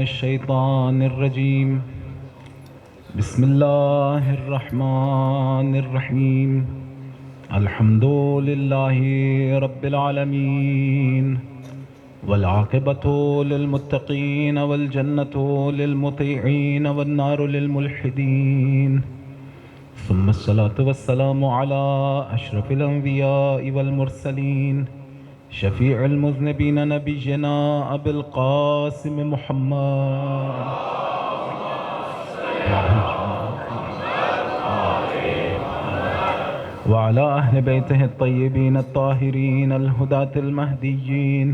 الشيطان الرجيم بسم الله الرحمن الرحيم الحمد لله رب العالمين والعاقبة للمتقين والجنة للمطيعين والنار للملحدين ثم الصلاة والسلام على أشرف الأنبياء والمرسلين شفيع المذنبين نبينا أبي القاسم محمد وعلى أهل بيته الطيبين الطاهرين الهداة المهديين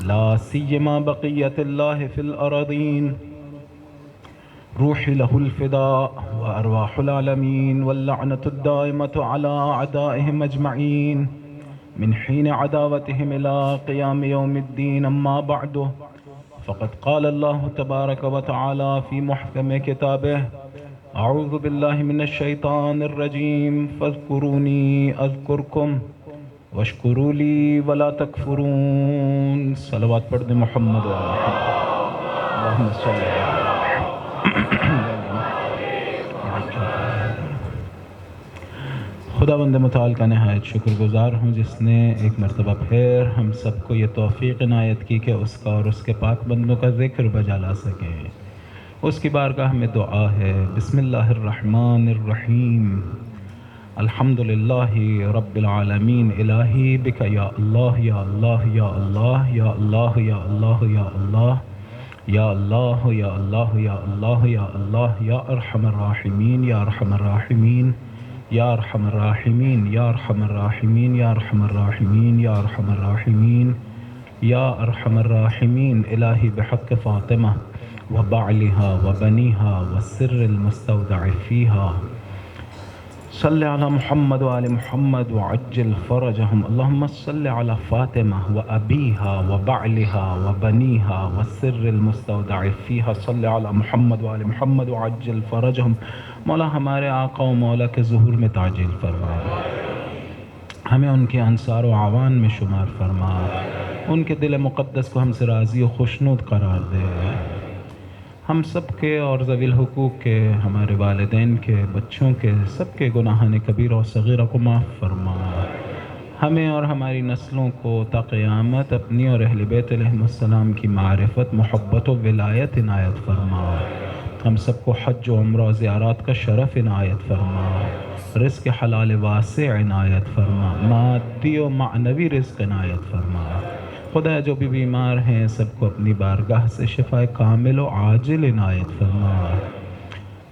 لا سيما بقية الله في الأراضين روحي له الفداء وأرواح العالمين واللعنة الدائمة على أعدائهم أجمعين من حين عداوتهم إلى قيام يوم الدين. أما بعد فقد قال الله تبارك وتعالى في محكم كتابه أعوذ بالله من الشيطان الرجيم فاذكروني أذكركم واشكروا لي ولا تكفرون. صلوات پڑھ دیں محمد و اللہم صلی خدا بند متعال کا نہایت شکر گزار ہوں جس نے ایک مرتبہ پھر ہم سب کو یہ توفیق عنایت کی کہ اس کا اور اس کے پاک بندوں کا ذکر بجا لا سکیں. اس کی بارگاہ میں دعا ہے. بسم اللہ الرحمن الرحیم الحمدللہ رب العالمین الہی بک یا اللہ یا اللہ یا اللہ یا اللہ یا اللہ یا اللہ یا اللہ یا اللہ یا اللہ یا اللہ یا ارحم الراحمین یا ارحم الراحمین یا ارحم الراحمین یا ارحم الراحمین یا ارحم الراحمین یا ارحم الراحمین یا ارحم الراحمین الہی بحق فاطمہ وبعلها وبنيها والسر المستودع فيها صل على محمد وآل محمد وعجل فرجهم. اللهم صل على فاطمة وأبيها وبعلها وبنيها والسر المستودع فيها صل على محمد وآل محمد وعجل فرجهم. مولا ہمارے آقا و مولا کے ظہور میں تعجیل فرما، ہمیں ان کے انصار و عوان میں شمار فرما، ان کے دل مقدس کو ہم سے راضی و خوشنود قرار دے. ہم سب کے اور ذوی الحقوق کے، ہمارے والدین کے، بچوں کے، سب کے گناہان کبیرہ و صغیرہ کو معاف فرما. ہمیں اور ہماری نسلوں کو تا قیامت اپنی اور اہل بیت علیہ السلام کی معرفت، محبت و ولایت عنایت فرما. ہم سب کو حج و عمرہ و زیارات کا شرف عنایت فرما. رزق حلال واسع عنایت فرما. مادی و معنوی رزق عنایت فرما. خدا جو بھی بیمار ہیں سب کو اپنی بارگاہ سے شفا کامل و عاجل عنایت فرما.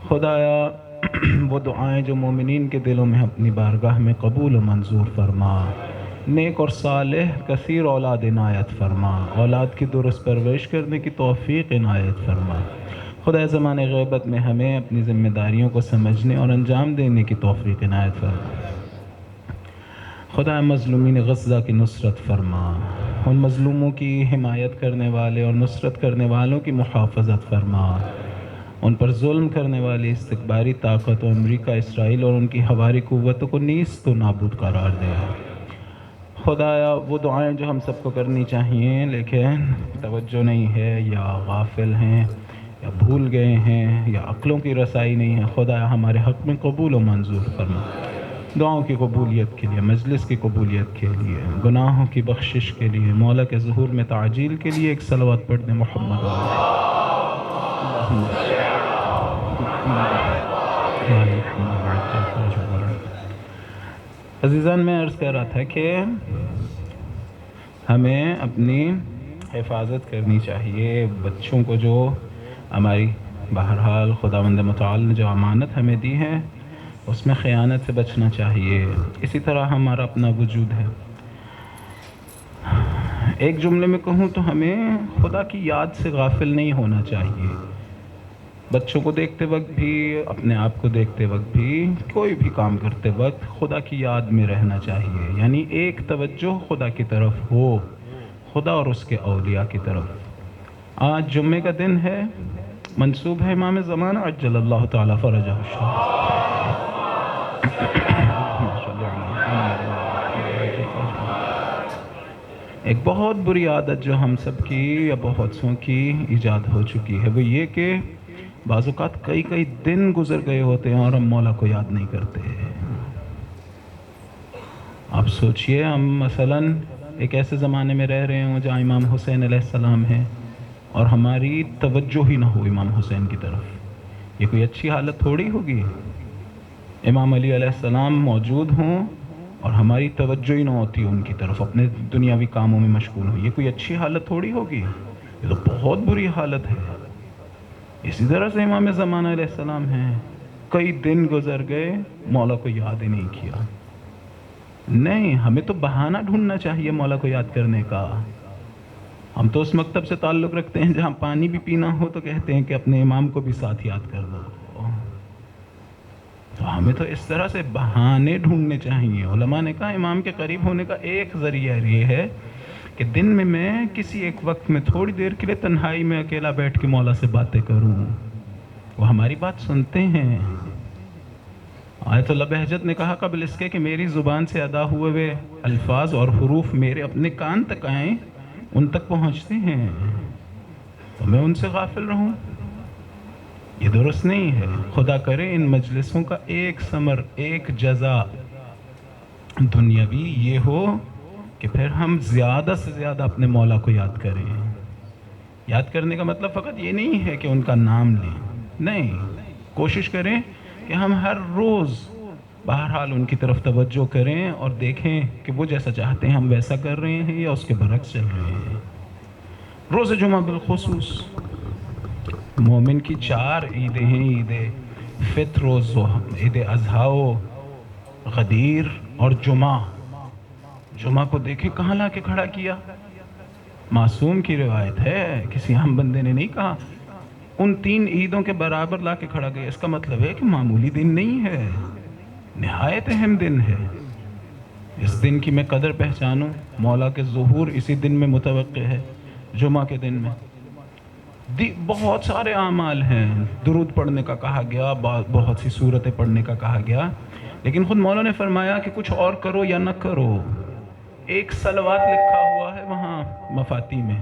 خدایا وہ دعائیں جو مومنین کے دلوں میں اپنی بارگاہ میں قبول و منظور فرما. نیک اور صالح کثیر اولاد عنایت فرما. اولاد کی درست پرورش کرنے کی توفیق عنایت فرما. خدا زمان غیبت میں ہمیں اپنی ذمہ داریوں کو سمجھنے اور انجام دینے کی توفیق عنایت فرما. خدا مظلومین غزہ کی نصرت فرما. ان مظلوموں کی حمایت کرنے والے اور نصرت کرنے والوں کی محافظت فرما. ان پر ظلم کرنے والی استکباری طاقت و امریکہ، اسرائیل اور ان کی ہواری قوتوں کو نیست و نابود قرار دے. خدایا وہ دعائیں جو ہم سب کو کرنی چاہیے لیکن توجہ نہیں ہے یا غافل ہیں یا بھول گئے ہیں یا عقلوں کی رسائی نہیں ہے، خدایا ہمارے حق میں قبول و منظور فرما. دعاؤں کی قبولیت کے لیے، مجلس کی قبولیت کے لیے، گناہوں کی بخشش کے لیے، مولا کے ظہور میں تعجیل کے لیے ایک صلوات پڑھ دیں محمد. عزیزان میں عرض کر رہا تھا کہ ہمیں اپنی حفاظت کرنی چاہیے. بچوں کو جو ہماری بہرحال خداوند متعال نے جو امانت ہمیں دی ہے اس میں خیانت سے بچنا چاہیے. اسی طرح ہمارا اپنا وجود ہے. ایک جملے میں کہوں تو ہمیں خدا کی یاد سے غافل نہیں ہونا چاہیے. بچوں کو دیکھتے وقت بھی، اپنے آپ کو دیکھتے وقت بھی، کوئی بھی کام کرتے وقت خدا کی یاد میں رہنا چاہیے. یعنی ایک توجہ خدا کی طرف ہو، خدا اور اس کے اولیاء کی طرف. آج جمعے کا دن ہے، منسوب ہے امام زمانہ عجل اللہ تعالیٰ فرجہ الشریف. ایک بہت بری عادت جو ہم سب کی یا بہت سوں کی ایجاد ہو چکی ہے، وہ یہ کہ بعض اوقات کئی دن گزر گئے ہوتے ہیں اور ہم مولا کو یاد نہیں کرتے۔ آپ سوچئے، ہم مثلاً ایک ایسے زمانے میں رہ رہے ہوں جہاں امام حسین علیہ السلام ہیں اور ہماری توجہ ہی نہ ہو امام حسین کی طرف، یہ کوئی اچھی حالت تھوڑی ہوگی۔ امام علی علیہ السلام موجود ہوں اور ہماری توجہ ہی نہ ہوتی ان کی طرف، اپنے دنیاوی کاموں میں مشغول ہوں، یہ کوئی اچھی حالت تھوڑی ہوگی، یہ تو بہت بری حالت ہے۔ اسی طرح سے امام زمانہ علیہ السلام ہیں، کئی دن گزر گئے، مولا کو یاد ہی نہیں کیا۔ نہیں، ہمیں تو بہانہ ڈھونڈنا چاہیے مولا کو یاد کرنے کا۔ ہم تو اس مکتب سے تعلق رکھتے ہیں جہاں پانی بھی پینا ہو تو کہتے ہیں کہ اپنے امام کو بھی ساتھ یاد کر دو۔ تو ہمیں تو اس طرح سے بہانے ڈھونڈنے چاہیے۔ علماء نے کہا امام کے قریب ہونے کا ایک ذریعہ یہ ہے کہ دن میں کسی ایک وقت میں تھوڑی دیر کے لیے تنہائی میں اکیلا بیٹھ کے مولا سے باتیں کروں، وہ ہماری بات سنتے ہیں۔ آیت اللہ بہجت نے کہا قبل اس کے کہ میری زبان سے ادا ہوئے الفاظ اور حروف میرے اپنے کان تک آئیں، ان تک پہنچتے ہیں، تو میں ان سے غافل رہوں؟ یہ درست نہیں ہے۔ خدا کرے ان مجلسوں کا ایک ثمر، ایک جزا دنیاوی یہ ہو کہ پھر ہم زیادہ سے زیادہ اپنے مولا کو یاد کریں۔ یاد کرنے کا مطلب فقط یہ نہیں ہے کہ ان کا نام لیں، نہیں، کوشش کریں کہ ہم ہر روز بہرحال ان کی طرف توجہ کریں اور دیکھیں کہ وہ جیسا چاہتے ہیں ہم ویسا کر رہے ہیں یا اس کے برعکس چل رہے ہیں۔ روز جمعہ بالخصوص مومن کی 4 عیدیں ہیں، عید فطر و عید اضحیٰ و غدیر اور جمعہ۔ جمعہ کو دیکھیں کہاں لا کے کھڑا کیا، معصوم کی روایت ہے، کسی عام بندے نے نہیں کہا، ان 3 عیدوں کے برابر لا کے کھڑا گیا۔ اس کا مطلب ہے کہ معمولی دن نہیں ہے، نہایت اہم دن ہے۔ اس دن کی میں قدر پہچانوں، مولا کے ظہور اسی دن میں متوقع ہے، جمعہ کے دن میں۔ بہت سارے اعمال ہیں، درود پڑھنے کا کہا گیا، بہت سی سورتیں پڑھنے کا کہا گیا، لیکن خود مولا نے فرمایا کہ کچھ اور کرو یا نہ کرو، ایک صلوات لکھا ہوا ہے وہاں مفاتی میں،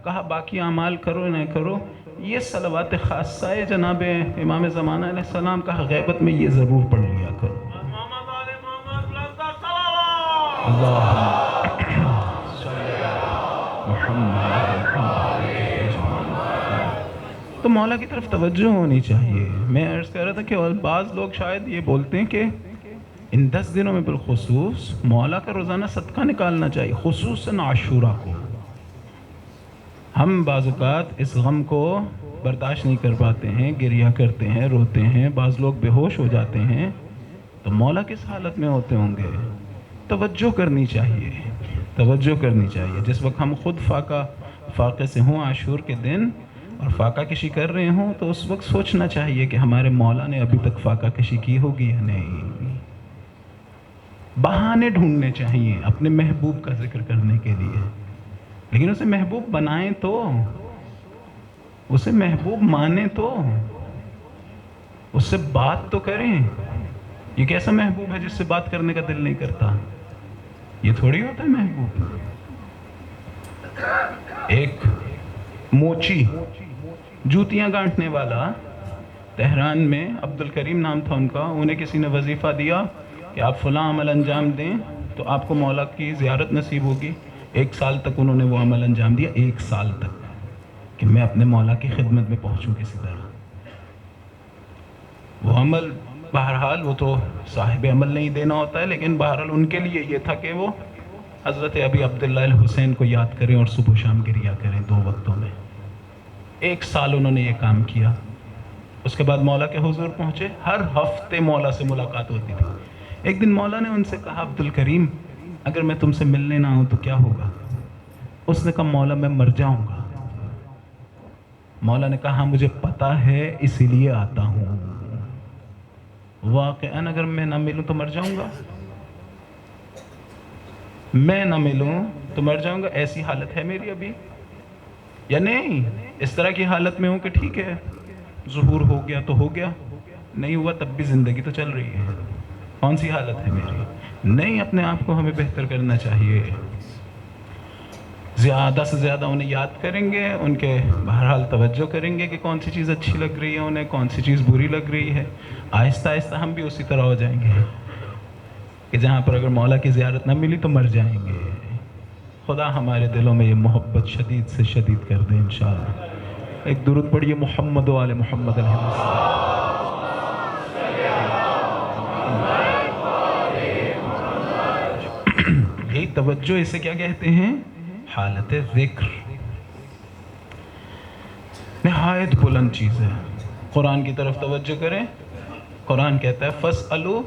کہا باقی اعمال کرو نہ کرو، یہ صلوات خاصہ ہے جناب امام زمانہ علیہ السلام، کہا غیبت میں یہ ضرور پڑھ لیا کرو۔ تو مولا کی طرف توجہ ہونی چاہیے۔ میں عرض کر رہا تھا کہ بعض لوگ شاید یہ بولتے ہیں کہ ان 10 دنوں میں بالخصوص مولا کا روزانہ صدقہ نکالنا چاہیے، خصوصاً عاشوراء کو۔ ہم بعض اوقات اس غم کو برداشت نہیں کر پاتے ہیں، گریہ کرتے ہیں، روتے ہیں، بعض لوگ بے ہوش ہو جاتے ہیں، تو مولا کس حالت میں ہوتے ہوں گے؟ توجہ کرنی چاہیے، توجہ کرنی چاہیے۔ جس وقت ہم خود فاقے سے ہوں عاشور کے دن اور فاقہ کشی کر رہے ہوں، تو اس وقت سوچنا چاہیے کہ ہمارے مولا نے ابھی تک فاقہ کشی کی ہوگی یا نہیں۔ بہانے ڈھونڈنے چاہیے اپنے محبوب کا ذکر کرنے کے لیے، لیکن اسے محبوب بنائیں تو، اسے محبوب مانیں تو، اس سے بات تو کریں۔ یہ کیسا محبوب ہے جس سے بات کرنے کا دل نہیں کرتا؟ یہ تھوڑی ہوتا ہے محبوب۔ ایک موچی جوتیاں گانٹنے والا تہران میں، عبد الکریم نام تھا ان کا، انہیں کسی نے وظیفہ دیا کہ آپ فلاں عمل انجام دیں تو آپ کو مولا کی زیارت نصیب ہوگی۔ 1 سال تک انہوں نے وہ عمل انجام دیا، 1 سال تک، کہ میں اپنے مولا کی خدمت میں پہنچوں کسی طرح۔ وہ عمل بہرحال وہ تو صاحب عمل نہیں دینا ہوتا ہے، لیکن بہرحال ان کے لیے یہ تھا کہ وہ حضرت ابی عبداللہ الحسین کو یاد کریں اور صبح و شام گریہ کریں 2 وقتوں میں۔ 1 سال انہوں نے یہ کام کیا۔ اس کے بعد مولا کے حضور پہنچے، ہر ہفتے مولا سے ملاقات ہوتی تھی۔ ایک دن مولا نے ان سے کہا عبد الکریم اگر میں تم سے ملنے نہ ہوں تو کیا ہوگا؟ اس نے کہا مولا میں مر جاؤں گا۔ مولا نے کہا مجھے پتا ہے اسی لیے آتا ہوں، واقعاً اگر میں نہ ملوں تو مر جاؤں گا، میں نہ ملوں تو مر جاؤں گا، ایسی حالت ہے میری ابھی یا نہیں؟ اس طرح کی حالت میں ہوں کہ ٹھیک ہے ظہور ہو گیا تو ہو گیا، نہیں ہوا تب بھی زندگی تو چل رہی ہے، کون سی حالت ہے میری؟ نہیں، اپنے آپ کو ہمیں بہتر کرنا چاہیے۔ زیادہ سے زیادہ انہیں یاد کریں گے، ان کے بہرحال توجہ کریں گے کہ کون سی چیز اچھی لگ رہی ہے انہیں، کون سی چیز بری لگ رہی ہے. آہستہ آہستہ ہم بھی اسی طرح ہو جائیں گے کہ جہاں پر اگر مولا کی زیارت نہ ملی تو مر جائیں گے. خدا ہمارے دلوں میں یہ محبت شدید سے شدید کر دے انشاءاللہ. ایک درود پڑھیے محمد و آل محمد علیہ السلام. یہی توجہ، اسے کیا کہتے ہیں؟ حالت ذکر. نہایت بلند چیز ہے. قرآن کی طرف توجہ کریں. قرآن کہتا ہے فَاسْأَلُوا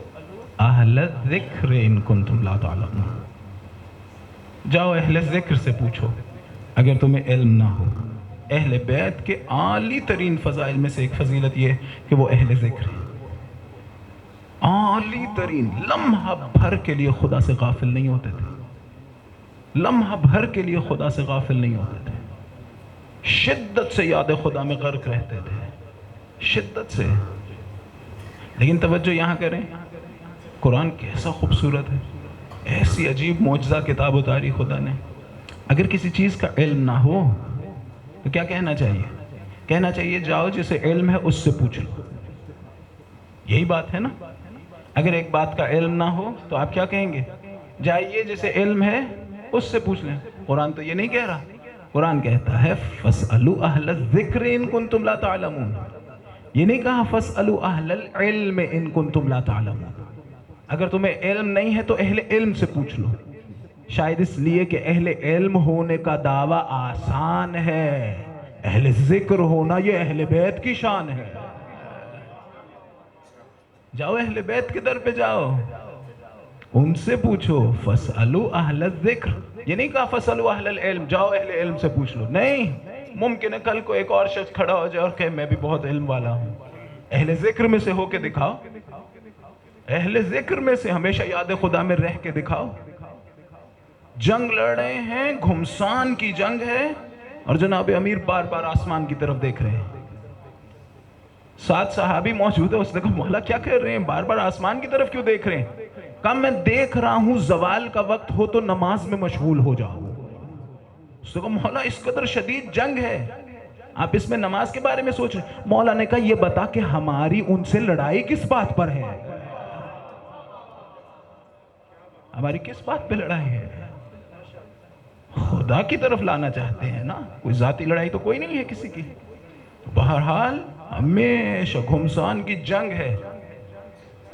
أَهْلَ الذِّكْرِ إِن كُنتُمْ لَا تَعْلَمُونَ. جاؤ اہل ذکر سے پوچھو اگر تمہیں علم نہ ہو. اہل بیت کے عالی ترین فضائل میں سے ایک فضیلت یہ کہ وہ اہل ذکر ہیں. عالی ترین. لمحہ بھر کے لیے خدا سے غافل نہیں ہوتے تھے. لمحہ بھر کے لیے خدا سے غافل نہیں ہوتے تھے. شدت سے یاد خدا میں غرق رہتے تھے. شدت سے. لیکن توجہ یہاں کریں. قرآن کیسا خوبصورت ہے. ایسی عجیب معجزہ کتاب اتاری خدا نے. اگر کسی چیز کا علم نہ ہو تو کیا کہنا چاہیے؟ کہنا چاہیے جاؤ جسے علم ہے اس سے پوچھ لو. یہی بات ہے نا. اگر ایک بات کا علم نہ ہو تو آپ کیا کہیں گے؟ جائیے جسے علم ہے اس سے پوچھ لیں. قرآن تو یہ نہیں کہہ رہا. قرآن کہتا ہے فَاسْأَلُوا أَهْلَ الذِّكْرِ إِن كُنتُمْ لَا تَعْلَمُونَ. یہ نہیں کہا فَاسْأَلُوا أَهْلَ الْعِلْمِ إِن كُنتُمْ لَا تَعْلَمُونَ. اگر تمہیں علم نہیں ہے تو اہل علم سے پوچھ لو. شاید اس لیے کہ اہل علم ہونے کا دعویٰ آسان ہے، اہل ذکر ہونا یہ اہل بیت کی شان ہے. جاؤ اہل بیت کے در پہ جاؤ، ان سے پوچھو. فَاسْأَلُوا أَهْلَ الذِّكْرِ. یہ نہیں کہا فَاسْأَلُوا أَهْلَ الْعِلْمِ جاؤ اہل علم سے پوچھ لو. نہیں. ممکن ہے کل کو ایک اور شخص کھڑا ہو جائے اور کہے میں بھی بہت علم والا ہوں. اہل ذکر میں سے ہو کے دکھاؤ. اہل ذکر میں سے ہمیشہ یاد خدا میں رہ کے دکھاؤ. جنگ لڑ رہے ہیں، گھمسان کی جنگ ہے، اور جناب امیر بار بار آسمان کی طرف دیکھ رہے ہیں. 7 صحابی موجود ہے. اس نے کہا مولا کیا کر رہے ہیں، بار بار آسمان کی طرف کیوں دیکھ رہے ہیں؟ کہا میں دیکھ رہا ہوں زوال کا وقت ہو تو نماز میں مشغول ہو جاؤ. اس نے کہا مولا اس قدر شدید جنگ ہے، آپ اس میں نماز کے بارے میں سوچ رہے ہیں. مولا نے کہا یہ بتا کہ ہماری ان سے لڑائی کس بات پر ہے؟ ہماری کس بات پہ لڑائی ہے؟ خدا کی طرف لانا چاہتے ہیں نا. کوئی ذاتی لڑائی تو کوئی نہیں ہے کسی کی. بہرحال ہمیشہ گھمسان کی جنگ ہے.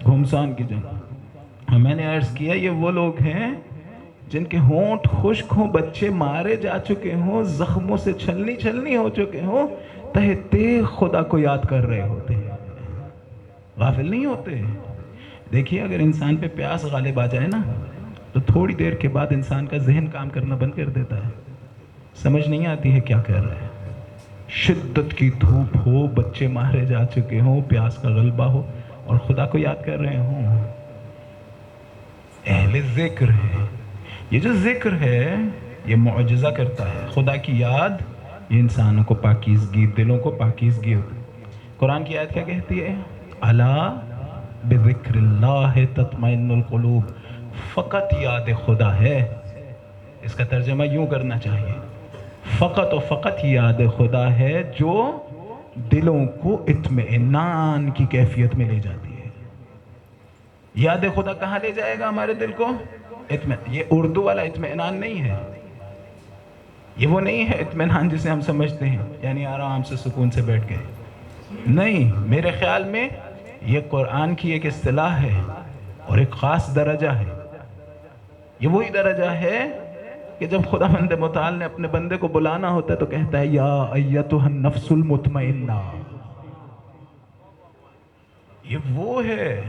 گھمسان کی جنگ. میں نے عرض کیا یہ وہ لوگ ہیں جن کے ہونٹ خشک ہوں، بچے مارے جا چکے ہوں، زخموں سے چھلنی چھلنی ہو چکے ہوں، تہ تہ خدا کو یاد کر رہے ہوتے ہیں. غافل نہیں ہوتے. دیکھیے اگر انسان پہ پیاس غالب آ جائے نا تو تھوڑی دیر کے بعد انسان کا ذہن کام کرنا بند کر دیتا ہے. سمجھ نہیں آتی ہے کیا کر رہا ہے. شدت کی دھوپ ہو، بچے مارے جا چکے ہوں، پیاس کا غلبہ ہو اور خدا کو یاد کر رہے ہوں. اہل ذکر ہے. یہ جو ذکر ہے یہ معجزہ کرتا ہے. خدا کی یاد یہ انسانوں کو پاکیزگی، دلوں کو پاکیزگی ہوتی. قرآن کی آیت کیا کہتی ہے؟ الا بذکر اللہ تطمئن القلوب. فقط یاد خدا ہے. اس کا ترجمہ یوں کرنا چاہیے، فقط و فقط یاد خدا ہے جو دلوں کو اطمئنان کی کیفیت میں لے جاتی ہے. یاد خدا کہاں لے جائے گا ہمارے دل کو؟ یہ اردو والا اطمئنان نہیں ہے. یہ وہ نہیں ہے اطمینان جسے ہم سمجھتے ہیں یعنی آرام سے سکون سے بیٹھ گئے. نہیں، میرے خیال میں یہ قرآن کی ایک اصطلاح ہے اور ایک خاص درجہ ہے. یہ وہی درجہ ہے کہ جب خدا بند متعال نے اپنے بندے کو بلانا ہوتا ہے تو کہتا ہے یا ایتھا النفس المطمئنہ. یہ وہ ہے،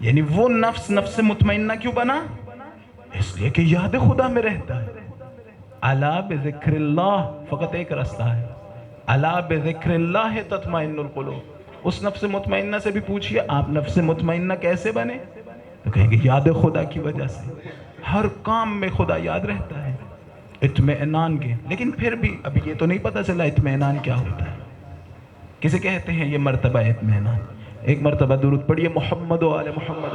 یعنی وہ نفس مطمئنہ کیوں بنا؟ اس لیے کہ یاد خدا میں رہتا ہے. الا بذکر اللہ، فقط ایک راستہ ہے. الا بذکر اللہ تطمئن القلوب. اس نفس مطمئنہ سے بھی پوچھئے آپ نفس مطمئنہ کیسے بنے؟ تو کہیں گے یاد خدا کی وجہ سے. ہر کام میں خدا یاد رہتا ہے اطمئنان کے. لیکن پھر بھی ابھی یہ تو نہیں پتہ چلا اطمئنان کیا ہوتا ہے. کسے کہتے ہیں یہ مرتبہ اطمئنان؟ ایک مرتبہ درود پڑھیے محمد و آل محمد.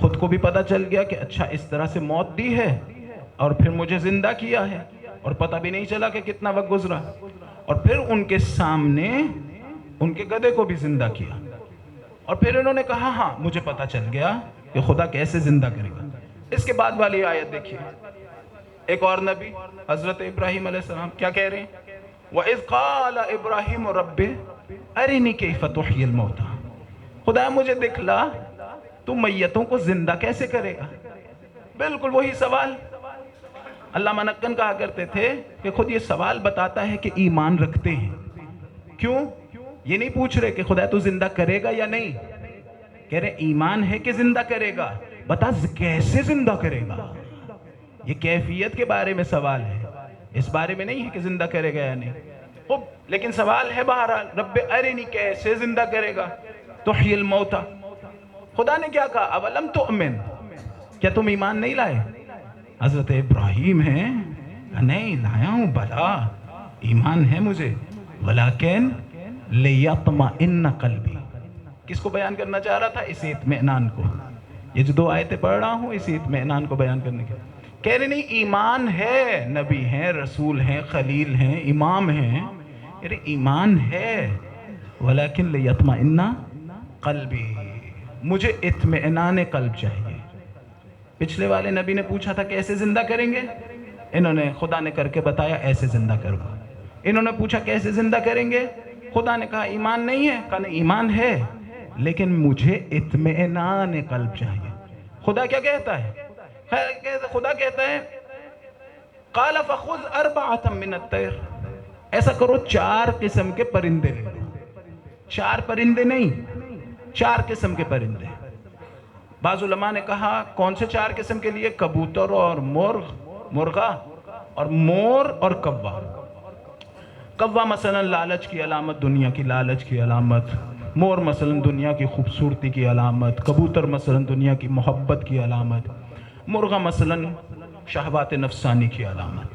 خود کو بھی پتہ چل گیا کہ اچھا اس طرح سے موت دی ہے اور پھر مجھے زندہ کیا ہے اور پتہ بھی نہیں چلا کہ کتنا وقت گزرا، اور پھر ان کے سامنے ان کے گدھے کو بھی زندہ کیا، اور پھر انہوں نے کہا ہاں مجھے پتہ چل گیا کہ خدا کیسے زندہ کرے گا۔ اس کے بعد والی آیت دیکھیے، ایک اور نبی حضرت ابراہیم علیہ السلام کیا کہہ رہے ہیں؟ وَإِذْ قَالَ إِبْرَاهِيمُ رَبِّ أَرِنِي كَيْفَ تُحْيِي الْمَوْتَى، خدا مجھے دکھلا تو میتوں کو زندہ کیسے کرے گا۔ بالکل وہی سوال علامہ نقن کہا کرتے تھے کہ خود یہ سوال بتاتا ہے کہ ایمان رکھتے ہیں۔ کیوں؟ یہ نہیں پوچھ رہے کہ خدا تو زندہ کرے گا یا نہیں، کہہ رہے ایمان ہے کہ زندہ کرے گا، بتا کیسے زندہ کرے گا۔ یہ کیفیت کے بارے میں سوال ہے، اس بارے میں نہیں ہے کہ زندہ کرے گا یا نہیں۔ لیکن سوال ہے بہرحال رب ارنی، کیسے زندہ کرے گا، تحیی الموتى۔ خدا نے کیا کہا؟ اولم تؤمن، کیا تم ایمان نہیں لائے؟ حضرت ابراہیم ہیں، نہیں لایا ہوں، بلا ایمان ہے مجھے، ولیکن لیطمئن قلبی۔ کس کو بیان کرنا چاہ رہا تھا؟ اسی اطمئنان کو۔ یہ جو 2 آیتیں پڑھ رہا ہوں اسی اطمئنان کو بیان کرنے کے، کہہ رہے نہیں ایمان ہے، نبی ہیں، رسول ہیں، خلیل ہیں، امام ہیں، کہہ رہے ایمان ہے، ولیکن لیطمئن قلبی، مجھے اطمئنان قلب چاہیے۔ پچھلے والے نبی نے پوچھا تھا کیسے زندہ کریں گے، انہوں نے خدا نے کر کے بتایا ایسے زندہ کرو۔ انہوں نے پوچھا کیسے زندہ کریں گے، خدا نے کہا ایمان نہیں ہے، کہا نہیں ایمان ہے لیکن مجھے اطمئنان قلب چاہیے۔ خدا کیا کہتا ہے؟ خدا کہتا ہے قال فخذ 4 من الطير، ایسا کرو 4 قسم کے پرندے لے لو، 4 پرندے نہیں، 4 قسم کے پرندے۔ بعض علماء نے کہا کون سے 4 قسم کے لیے؟ کبوتر اور مرغا اور مور اور کوا۔ کوا مثلا لالچ کی علامت، دنیا کی لالچ کی علامت، مور مثلا دنیا کی خوبصورتی کی علامت، کبوتر مثلا دنیا کی محبت کی علامت، مرغا مثلا شہوات نفسانی کی علامت۔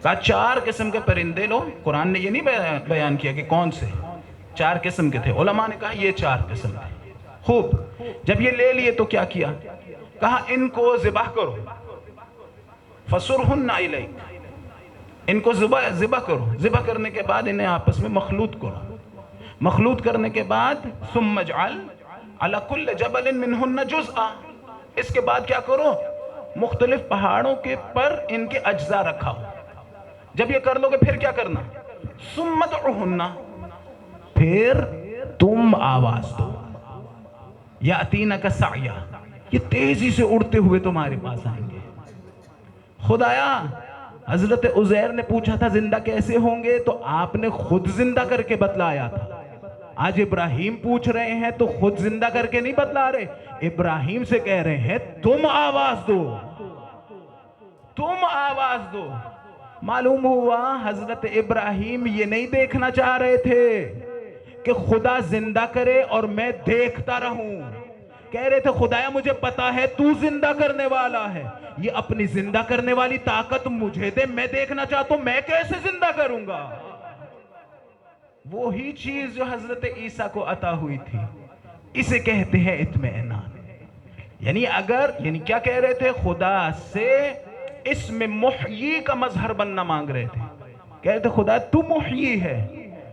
کہا 4 قسم کے پرندے لو۔ قرآن نے یہ نہیں بیان کیا کہ کون سے 4 قسم کے تھے، علماء نے کہا یہ 4 قسم تھے۔ خوب، جب یہ لے لیے تو کیا کیا؟ کہا ان کو ذبح کرو، فَصُرْهُنَّ إِلَيْكَ، ان کو ذبح کرو، ذبح کرنے کے بعد انہیں آپس میں مخلوط کرو، مخلوط کرنے کے بعد ثُمَّ اجْعَلْ عَلَى كُلِّ جَبَلٍ مِّنْهُنَّ جُزْءًا، اس کے بعد کیا کرو؟ مختلف پہاڑوں کے پر ان کے اجزاء رکھاؤ۔ جب یہ کر لو گے پھر کیا کرنا؟ ثُمَّ ادْعُوهُنَّ، پھر تم آواز دو، یَأْتِینَکَ سَعْیًا، یہ تیزی سے اڑتے ہوئے تمہارے پاس آئیں گے۔ خدایا حضرت عزیر نے پوچھا تھا زندہ کیسے ہوں گے تو آپ نے خود زندہ کر کے بتلایا تھا۔ آج ابراہیم پوچھ رہے ہیں تو خود زندہ کر کے نہیں بتلا رہے، ابراہیم سے کہہ رہے ہیں تم آواز دو، تم آواز دو۔ معلوم ہوا حضرت ابراہیم یہ نہیں دیکھنا چاہ رہے تھے کہ خدا زندہ کرے اور میں دیکھتا رہوں، کہہ رہے تھے خدایا مجھے پتا ہے تو زندہ کرنے والا ہے، یہ اپنی زندہ کرنے والی طاقت مجھے دے، میں دیکھنا چاہتا ہوں میں کیسے زندہ کروں گا۔ وہی چیز جو حضرت عیسیٰ کو عطا ہوئی تھی، اسے کہتے ہیں اطمئنان۔ یعنی کیا کہہ رہے تھے؟ خدا سے اس میں محیی کا مظہر بننا مانگ رہے تھے، کہہ رہے تھے خدا تو محیی ہے،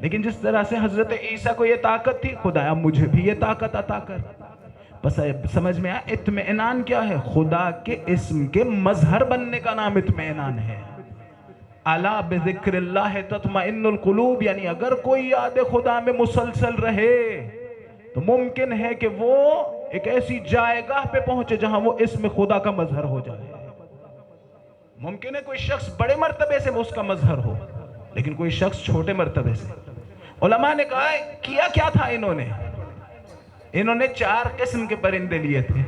لیکن جس طرح سے حضرت عیسیٰ کو یہ طاقت تھی، خدایا مجھے بھی یہ طاقت عطا کر۔ بس سمجھ میں آیا اطمئنان کیا ہے؟ خدا کے اسم کے مظہر بننے کا نام اطمئنان ہے۔ الا بذکر اللہ تطمئن القلوب، یعنی اگر کوئی یاد خدا میں مسلسل رہے تو ممکن ہے کہ وہ ایک ایسی جائگاہ پہ پہنچے جہاں وہ اسم خدا کا مظہر ہو جائے۔ ممکن ہے کوئی شخص بڑے مرتبے سے اس کا مظہر ہو، لیکن کوئی شخص چھوٹے مرتبے سے۔ علماء نے کہا کیا تھا انہوں نے 4 قسم کے پرندے لیے تھے۔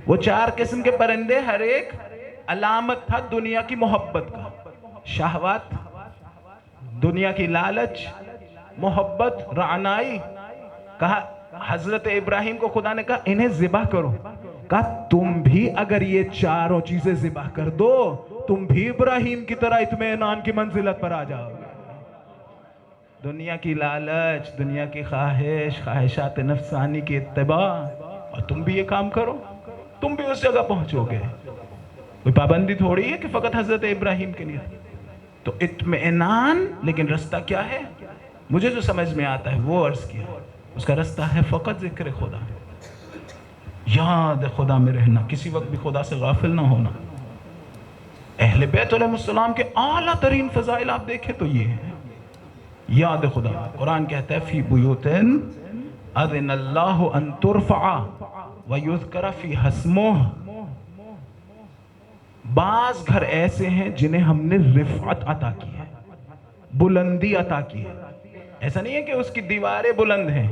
وہ 4 قسم کے پرندے ہر ایک علامت تھا دنیا کی محبت کا، شہوات، دنیا کی لالچ، محبت، رعنائی۔ کہا حضرت ابراہیم کو خدا نے کہا انہیں ذبح کرو، کہا تم بھی اگر یہ 4 چیزیں ذبح کر دو تم بھی ابراہیم کی طرح اطمئنان کی منزلت پر آ جاؤ گے۔ دنیا کی لالچ، دنیا کی خواہش، خواہشات نفسانی کی اتباع، اور تم بھی یہ کام کرو۔ تم بھی اس جگہ پہنچو گے. کوئی پابندی تھوڑی ہے کہ فقط حضرت ابراہیم کے لیے. تو اطمینان، لیکن رستہ کیا ہے؟ مجھے جو سمجھ میں آتا ہے وہ عرض کیا. اس کا رستہ ہے فقط ذکر خدا، یاد خدا میں رہنا، کسی وقت بھی خدا سے غافل نہ ہونا. اہل بیت علیہ السلام کے اعلیٰ ترین فضائل آپ دیکھیں تو یہ ہے یاد خدا. قرآن کہتا ہے فی بیوت اذن اللہ ان ترفع ویذکر فیہا اسمہ. بعض گھر ایسے ہیں جنہیں ہم نے رفعت عطا کی ہے، بلندی عطا کی ہے. ایسا نہیں ہے کہ اس کی دیواریں بلند ہیں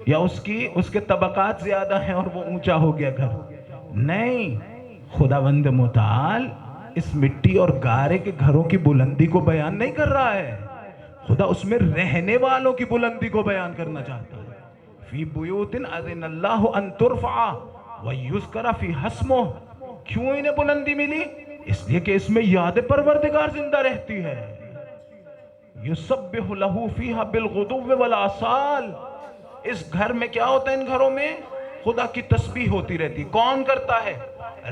یا اس کے طبقات زیادہ ہیں اور وہ اونچا ہو گیا گھر. نہیں، خداوند متعال اس مٹی اور گارے کے گھروں کی بلندی کو بیان نہیں کر رہا ہے، خدا اس میں رہنے والوں کی بلندی کو بیان کرنا چاہتا ہے. فی بیوت اذن اللہ ان ترفع ویذکر فیہا اسمہ. کیوں انہیں بلندی ملی؟ اس لیے کہ اس میں یاد پروردگار زندہ رہتی ہے. یسبح لہ فیہا بالغدو والآصال. اس گھر میں کیا ہوتا ہے؟ ان گھروں میں خدا کی تسبیح ہوتی رہتی. کون کرتا ہے؟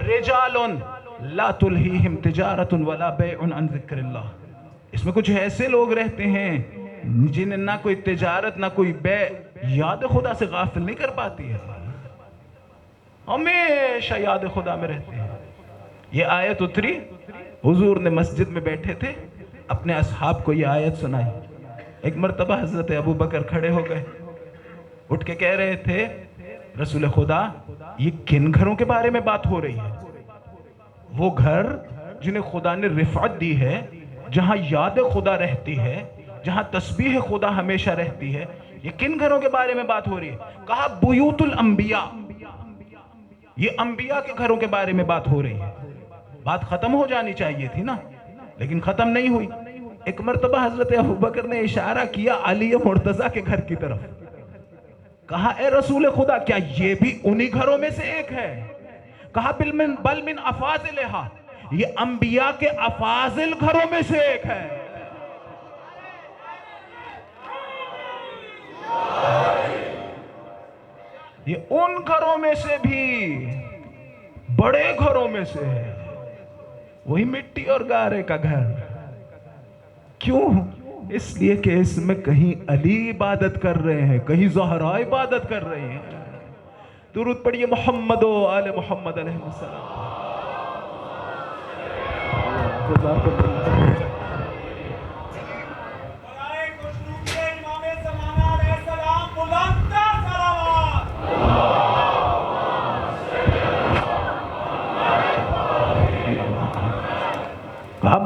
رجال لا تلہیہم تجارت ولا بیع عن ذکر اللہ. اس میں کچھ ایسے لوگ رہتے ہیں جنہیں نہ کوئی تجارت نہ کوئی بیع یاد خدا سے غافل نہیں کر پاتی ہے، ہمیشہ یاد خدا میں رہتے ہیں. یہ آیت اتری، حضور نے مسجد میں بیٹھے تھے، اپنے اصحاب کو یہ آیت سنائی. ایک مرتبہ حضرت ابو بکر کھڑے ہو گئے، اٹھ کے کہہ رہے تھے رسول خدا یہ کن گھروں کے بارے میں بات ہو رہی ہے؟ وہ گھر جنہیں خدا نے رفعت دی ہے، جہاں یاد خدا رہتی ہے، جہاں تسبیح خدا ہمیشہ رہتی ہے، یہ کن گھروں کے بارے میں بات ہو رہی ہے؟ کہا بیوت الانبیاء. یہ انبیاء کے گھروں کے بارے میں بات ہو رہی ہے. بات ختم ہو جانی چاہیے تھی نا، لیکن ختم نہیں ہوئی. ایک مرتبہ حضرت ابو بکر نے اشارہ کیا علی مرتضیٰ کے گھر کی طرف. کہا اے رسول خدا کیا یہ بھی انہی گھروں میں سے ایک ہے؟ کہا بل من افاضلہا، یہ انبیاء کے افاضل گھروں میں سے ایک ہے. یہ ان گھروں میں سے بھی بڑے گھروں میں سے ہے، وہی مٹی اور گارے کا گھر. کیوں؟ اس لیے کہ اس میں کہیں علی عبادت کر رہے ہیں، کہیں زہرا عبادت کر رہے ہیں. درود پڑھیے محمد و آل محمد علیہ السلام.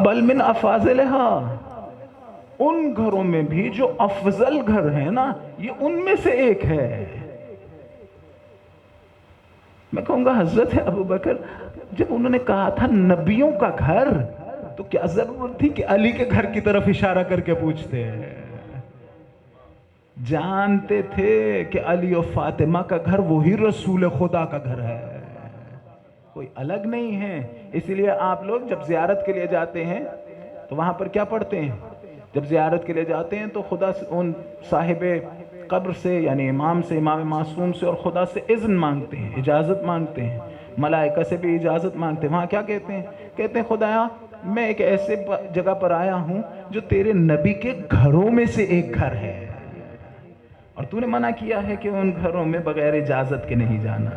بل من افاضلہا، ان گھروں میں بھی جو افضل گھر ہیں نا، یہ ان میں سے ایک ہے. میں کہوں گا حضرت ابو بکر جب انہوں نے کہا تھا نبیوں کا گھر، تو کیا ضرورت تھی کہ علی کے گھر کی طرف اشارہ کر کے پوچھتے ہیں؟ جانتے تھے کہ علی و فاطمہ کا گھر وہی رسول خدا کا گھر ہے، کوئی الگ نہیں ہے. اسی لیے آپ لوگ جب زیارت کے لیے جاتے ہیں تو وہاں پر کیا پڑھتے ہیں؟ جب زیارت کے لیے جاتے ہیں تو خدا سے، ان صاحب قبر سے یعنی امام سے، امام معصوم سے اور خدا سے اذن مانگتے ہیں، اجازت مانگتے ہیں. ملائکہ سے بھی اجازت مانگتے ہیں. وہاں کیا کہتے ہیں؟ کہتے ہیں خدایا میں ایک ایسے جگہ پر آیا ہوں جو تیرے نبی کے گھروں میں سے ایک گھر ہے، اور تو نے منع کیا ہے کہ ان گھروں میں بغیر اجازت کے نہیں جانا.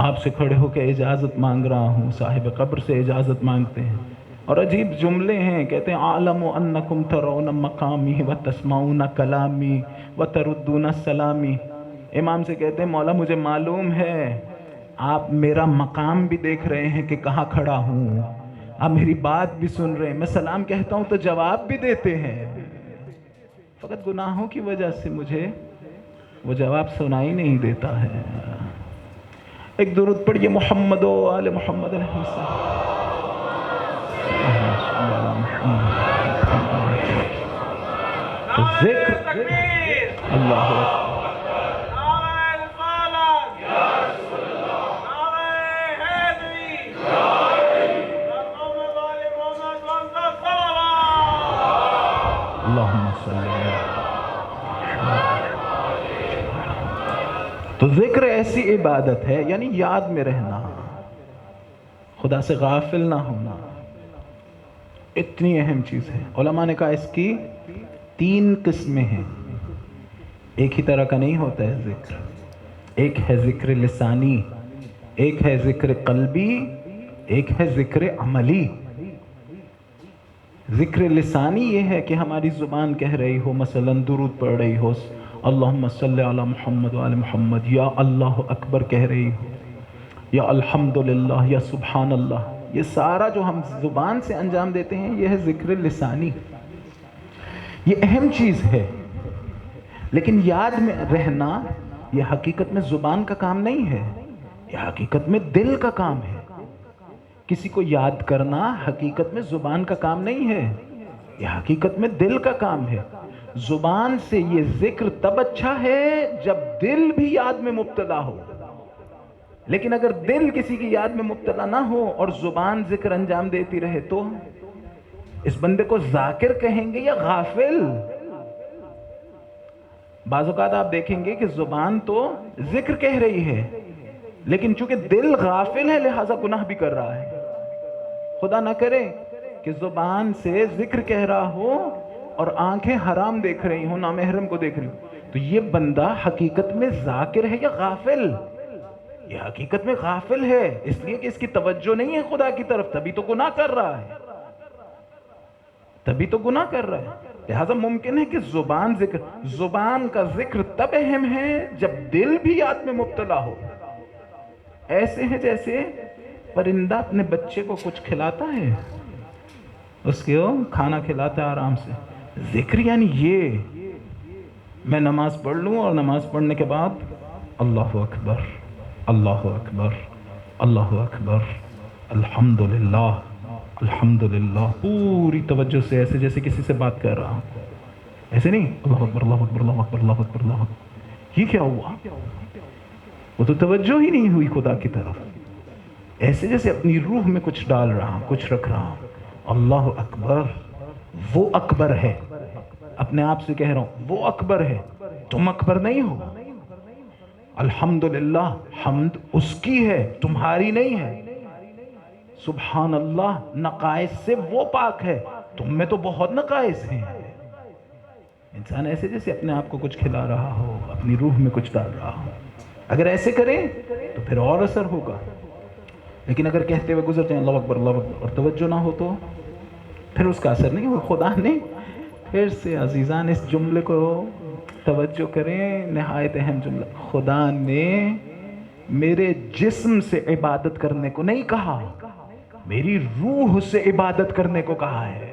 آپ سے کھڑے ہو کے اجازت مانگ رہا ہوں، صاحب قبر سے اجازت مانگتے ہیں. اور عجیب جملے ہیں، کہتے ہیں عالم انکم ترون مقامی وتسمعون کلامی وتردون السلامی. امام سے کہتے ہیں مولا مجھے معلوم ہے آپ میرا مقام بھی دیکھ رہے ہیں کہ کہاں کھڑا ہوں، آپ میری بات بھی سن رہے ہیں، میں سلام کہتا ہوں تو جواب بھی دیتے ہیں، فقط گناہوں کی وجہ سے مجھے وہ جواب سنائی نہیں دیتا ہے. ایک درود پڑھیے محمد و آل محمد علیہ السلام. ذکر اللہ اللہم صلی اللہ. تو ذکر ایسی عبادت ہے، یعنی یاد میں رہنا، خدا سے غافل نہ ہونا، اتنی اہم چیز ہے۔ علماء نے کہا اس کی 3 قسمیں ہیں، ایک ہی طرح کا نہیں ہوتا ہے ذکر۔ ایک ہے ذکر لسانی، ایک ہے ذکر قلبی، ایک ہے ذکر عملی۔ ذکر لسانی یہ ہے کہ ہماری زبان کہہ رہی ہو، مثلا درود پڑھ رہی ہو، اللہم صلی علی محمد وعلی محمد، یا اللہ اکبر کہہ رہی ہو، یا الحمدللہ، یا سبحان اللہ، یہ سارا جو ہم زبان سے انجام دیتے ہیں یہ ہے ذکر لسانی، یہ اہم چیز ہے۔ لیکن یاد میں رہنا یہ حقیقت میں زبان کا کام نہیں ہے، یہ حقیقت میں دل کا کام ہے۔ کسی کو یاد کرنا حقیقت میں زبان کا کام نہیں ہے، یہ حقیقت میں دل کا کام ہے۔ زبان سے یہ ذکر تب اچھا ہے جب دل بھی یاد میں مبتلا ہو، لیکن اگر دل کسی کی یاد میں مبتلا نہ ہو اور زبان ذکر انجام دیتی رہے تو اس بندے کو ذاکر کہیں گے یا غافل؟ بعض اوقات آپ دیکھیں گے کہ زبان تو ذکر کہہ رہی ہے لیکن چونکہ دل غافل ہے لہٰذا گناہ بھی کر رہا ہے۔ خدا نہ کرے کہ زبان سے ذکر کہہ رہا ہو اور آنکھیں حرام دیکھ رہی ہوں، نامحرم کو دیکھ رہی ہوں، تو یہ بندہ حقیقت میں ذاکر ہے یا غافل؟ یہ حقیقت میں غافل ہے، اس لیے کہ اس کی توجہ نہیں ہے خدا کی طرف، تبھی تو گناہ کر رہا ہے، تبھی تو گناہ کر رہا ہے۔ لہذا ممکن ہے کہ زبان کا ذکر تب اہم ہے جب دل بھی یاد میں مبتلا ہو۔ ایسے ہیں جیسے پرندہ اپنے بچے کو کچھ کھلاتا ہے، اس کو کھانا کھلاتا ہے آرام سے۔ ذکر یعنی یہ میں نماز پڑھ لوں اور نماز پڑھنے کے بعد اللہ اکبر، اللہ اکبر، اللہ اکبر، الحمدللہ، الحمدللہ، پوری توجہ سے، ایسے جیسے کسی سے بات کر رہا ہوں، ایسے نہیں اللہ اکبر، اللہ اکبر، اللہ اکبر، اللہ اکبر، اللہ اکبر۔ یہ کیا ہوا؟ وہ تو توجہ ہی نہیں ہوئی خدا کی طرف، ایسے جیسے اپنی روح میں کچھ ڈال رہا ہوں، کچھ رکھ رہا ہوں۔ اللہ اکبر، وہ اکبر ہے، اپنے آپ سے کہہ رہا ہوں وہ اکبر ہے، تم اکبر نہیں ہو۔ الحمدللہ، حمد اس کی ہے، تمہاری نہیں ہے۔ سبحان اللہ، نقائص سے وہ پاک ہے، تم میں تو بہت نقائص ہیں۔ انسان ایسے جیسے اپنے آپ کو کچھ کھلا رہا ہو، اپنی روح میں کچھ ڈال رہا ہو۔ اگر ایسے کریں تو پھر اور اثر ہوگا، لیکن اگر کہتے ہوئے گزر جائیں اللہ اکبر، اللہ اکبر، اور توجہ نہ ہو تو پھر اس کا اثر نہیں ہوگا۔ خدا نے پھر سے عزیزان اس جملے کو توجہ کریں، نہایت اہم جملہ، خدا نے میرے جسم سے عبادت کرنے کو نہیں کہا، میری روح سے عبادت کرنے کو کہا ہے۔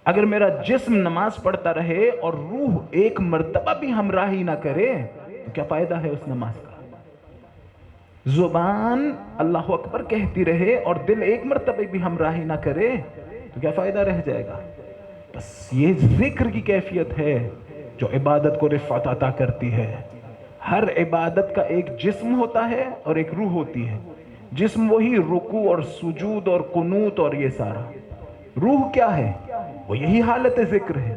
اگر میرا جسم نماز پڑھتا رہے اور روح ایک مرتبہ بھی ہمراہی نہ کرے تو کیا فائدہ ہے اس نماز کا؟ زبان اللہ اکبر کہتی رہے اور دل ایک مرتبہ بھی ہمراہی نہ کرے تو کیا فائدہ رہ جائے گا؟ بس یہ ذکر کی کیفیت ہے جو عبادت کو رفعت عطا کرتی ہے۔ ہر عبادت کا ایک جسم ہوتا ہے اور ایک روح ہوتی ہے۔ جسم وہی رکوع اور سجود اور قنوت اور یہ سارا، روح کیا ہے؟ وہ یہی حالت ذکر ہے۔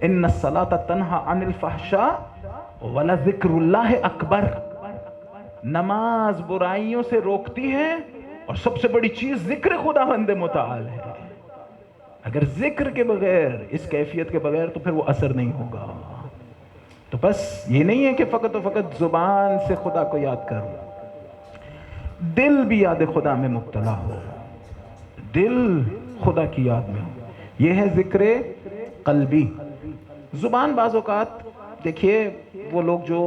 ان الصلاۃ تنہی عن الفحشاء ولذکر اللہ اکبر، نماز برائیوں سے روکتی ہے اور سب سے بڑی چیز ذکر خداوند متعال ہے۔ اگر ذکر کے بغیر، اس کیفیت کے بغیر، تو پھر وہ اثر نہیں ہوگا۔ تو بس یہ نہیں ہے کہ فقط و فقط زبان سے خدا کو یاد کرو، دل بھی یاد خدا میں مبتلا ہو، دل خدا کی یاد میں ہو، یہ ہے ذکر قلبی۔ زبان بعض اوقات دیکھیے وہ لوگ جو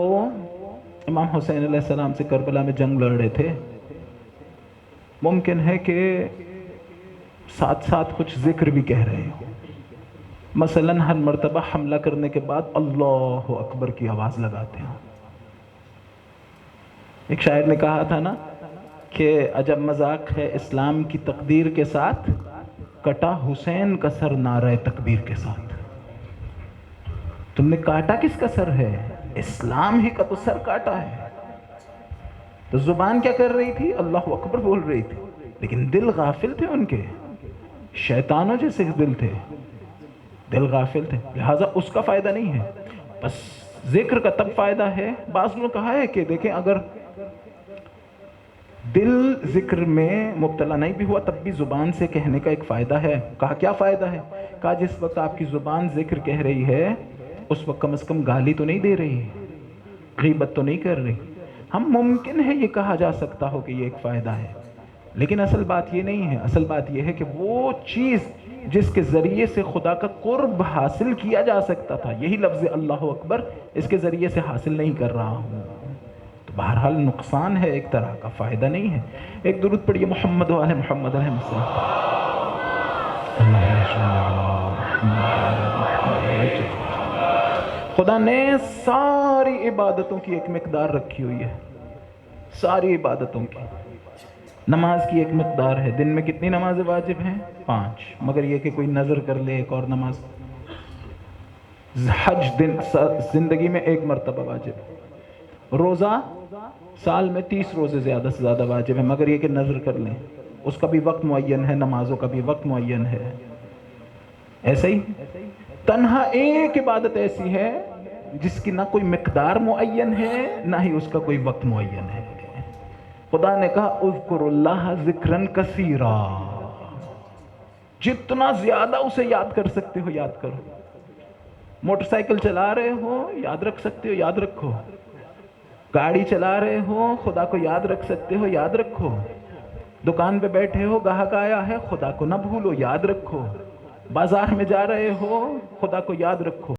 امام حسین علیہ السلام سے کربلا میں جنگ لڑ رہے تھے، ممکن ہے کہ ساتھ ساتھ کچھ ذکر بھی کہہ رہے ہوں، مثلاً ہر مرتبہ حملہ کرنے کے بعد اللہ اکبر کی آواز لگاتے ہیں۔ ایک شاعر نے کہا تھا نا کہ عجب مذاق ہے اسلام کی تقدیر کے ساتھ، کٹا حسین کا سر نعرہ تکبیر کے ساتھ۔ تم نے کاٹا کس کا سر ہے؟ اسلام ہی کا تو سر کاٹا ہے۔ تو زبان کیا کر رہی تھی؟ اللہ اکبر بول رہی تھی، لیکن دل غافل تھے، ان کے شیطانوں جیسے دل تھے، دل غافل تھے، لہٰذا اس کا فائدہ نہیں ہے۔ بس ذکر کا تب فائدہ ہے، بعض نے کہا ہے کہ دیکھیں اگر دل ذکر میں مبتلا نہیں بھی ہوا تب بھی زبان سے کہنے کا ایک فائدہ ہے۔ کہا کیا فائدہ ہے؟ کہا جس وقت آپ کی زبان ذکر کہہ رہی ہے اس وقت کم از کم گالی تو نہیں دے رہی، غیبت تو نہیں کر رہی۔ ہم ممکن ہے یہ کہا جا سکتا ہو کہ یہ ایک فائدہ ہے، لیکن اصل بات یہ نہیں ہے۔ اصل بات یہ ہے کہ وہ چیز جس کے ذریعے سے خدا کا قرب حاصل کیا جا سکتا تھا، یہی لفظ اللہ اکبر، اس کے ذریعے سے حاصل نہیں کر رہا ہوں، تو بہرحال نقصان ہے ایک طرح کا، فائدہ نہیں ہے۔ ایک درود پڑھیے محمد و آل محمد علیہ السلام۔ خدا نے ساری عبادتوں کی ایک مقدار رکھی ہوئی ہے، ساری عبادتوں کی۔ نماز کی ایک مقدار ہے، دن میں کتنی نمازیں واجب ہیں؟ 5، مگر یہ کہ کوئی نظر کر لے ایک اور نماز۔ حج زندگی میں 1 مرتبہ واجب۔ روزہ سال میں 30 روزے زیادہ سے زیادہ واجب ہیں، مگر یہ کہ نظر کر لیں، اس کا بھی وقت معین ہے، نمازوں کا بھی وقت معین ہے۔ ایسے ہی تنہا ایک عبادت ایسی ہے جس کی نہ کوئی مقدار معین ہے نہ ہی اس کا کوئی وقت معین ہے۔ خدا نے کہا اذکر اللہ ذکرن کثیرا، جتنا زیادہ اسے یاد کر سکتے ہو یاد کرو۔ موٹر سائیکل چلا رہے ہو یاد رکھ سکتے ہو یاد رکھو، گاڑی چلا رہے ہو خدا کو یاد رکھ سکتے ہو یاد رکھو، دکان پہ بیٹھے ہو گاہک آیا ہے خدا کو نہ بھولو یاد رکھو، بازار میں جا رہے ہو خدا کو یاد رکھو،